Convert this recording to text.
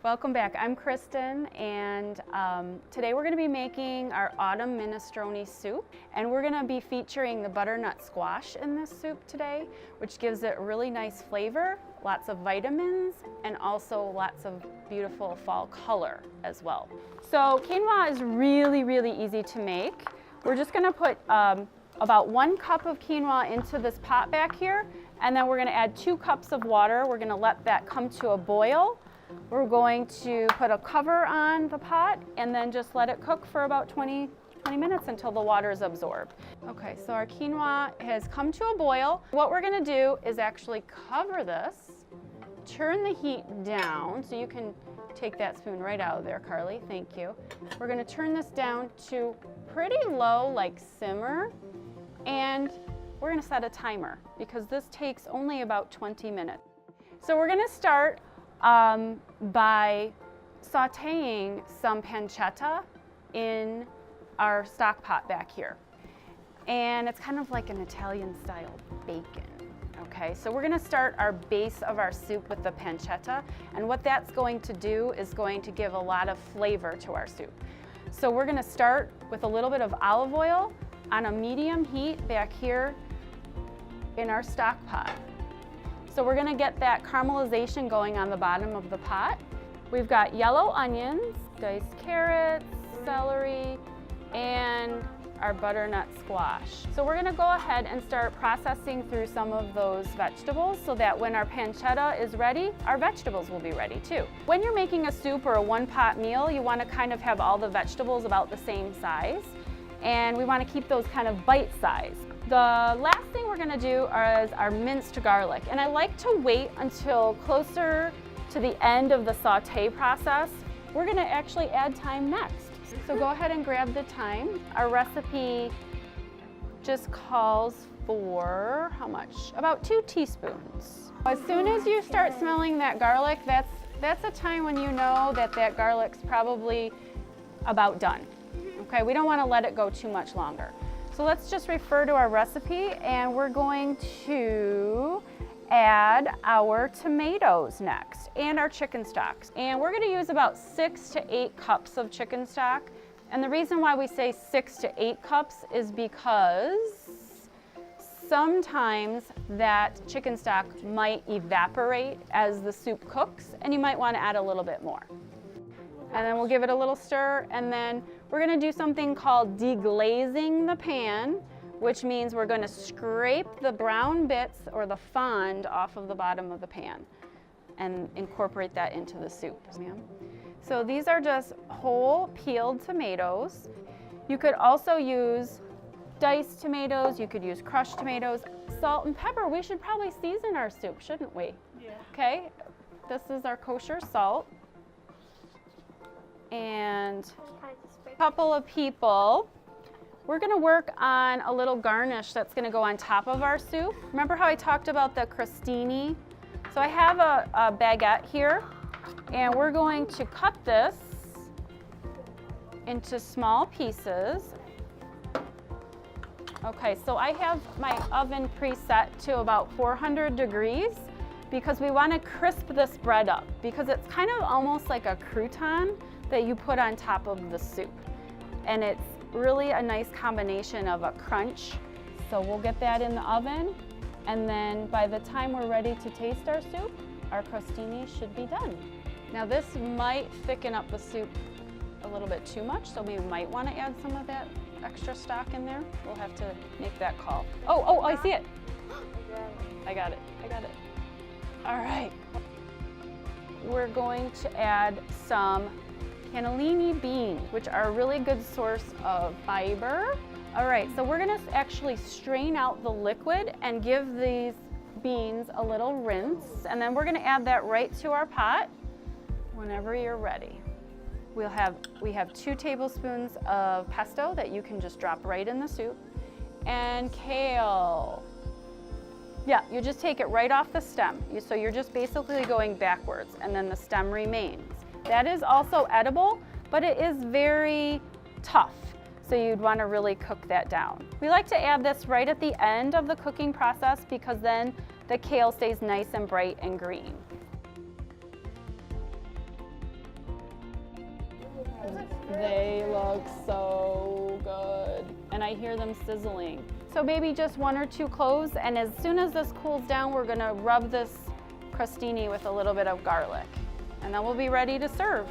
Welcome back. I'm Kristen, and today we're going to be making our autumn minestrone soup, and we're going to be featuring the butternut squash in this soup today, which gives it a really nice flavor, lots of vitamins, and also lots of beautiful fall color as well. So quinoa is really easy to make. We're just going to put about 1 cup of quinoa into this pot back here, and then we're going to add 2 cups of water. We're going to let that come to a boil. We're going to put a cover on the pot and then just let it cook for about 20 minutes until the water is absorbed. Okay, so our quinoa has come to a boil. What we're going to do is actually cover this, turn the heat down, so you can take that spoon right out of there, Carly, thank you. We're going to turn this down to pretty low, like simmer, and we're going to set a timer because this takes only about 20 minutes. So we're going to start by sauteing some pancetta in our stock pot back here. And it's kind of like an Italian style bacon. Okay, so we're gonna start our base of our soup with the pancetta, and what that's going to do is going to give a lot of flavor to our soup. So we're gonna start with a little bit of olive oil on a medium heat back here in our stock pot. So we're gonna get that caramelization going on the bottom of the pot. We've got yellow onions, diced carrots, celery, and our butternut squash. So we're gonna go ahead and start processing through some of those vegetables so that when our pancetta is ready, our vegetables will be ready too. When you're making a soup or a one-pot meal, you wanna kind of have all the vegetables about the same size, and we wanna keep those kind of bite-sized. The last thing we're gonna do is our minced garlic, and I like to wait until closer to the end of the saute process. We're gonna actually add thyme next. So go ahead and grab the thyme. Our recipe just calls for, how much? About 2 teaspoons. As soon as you start smelling that garlic, that's a time when you know that that garlic's probably about done. Okay, we don't wanna let it go too much longer. So let's just refer to our recipe, and we're going to add our tomatoes next and our chicken stocks. And we're gonna use about 6 to 8 cups of chicken stock. And the reason why we say 6 to 8 cups is because sometimes that chicken stock might evaporate as the soup cooks, and you might wanna add a little bit more. And then we'll give it a little stir, and then we're gonna do something called deglazing the pan, which means we're gonna scrape the brown bits or the fond off of the bottom of the pan and incorporate that into the soup. So these are just whole peeled tomatoes. You could also use diced tomatoes, you could use crushed tomatoes. Salt and pepper, we should probably season our soup, shouldn't we? Yeah. Okay, this is our kosher salt. And a couple of people. We're gonna work on a little garnish that's gonna go on top of our soup. Remember how I talked about the crostini? So I have a baguette here, and we're going to cut this into small pieces. Okay, so I have my oven preset to about 400 degrees because we wanna crisp this bread up because it's kind of almost like a crouton that you put on top of the soup. And it's really a nice combination of a crunch. So we'll get that in the oven, and then by the time we're ready to taste our soup, our crostini should be done. Now this might thicken up the soup a little bit too much, so we might want to add some of that extra stock in there. We'll have to make that call. Oh, I see it. I got it. All right. We're going to add some cannellini beans, which are a really good source of fiber. All right, so we're gonna actually strain out the liquid and give these beans a little rinse, and then we're gonna add that right to our pot whenever you're ready. We have 2 tablespoons of pesto that you can just drop right in the soup, and kale. Yeah, you just take it right off the stem. So you're just basically going backwards, and then the stem remains. That is also edible, but it is very tough, so you'd want to really cook that down. We like to add this right at the end of the cooking process because then the kale stays nice and bright and green. They look so good. And I hear them sizzling. So maybe just 1 or 2 cloves, and as soon as this cools down, we're gonna rub this crostini with a little bit of garlic. And then we'll be ready to serve.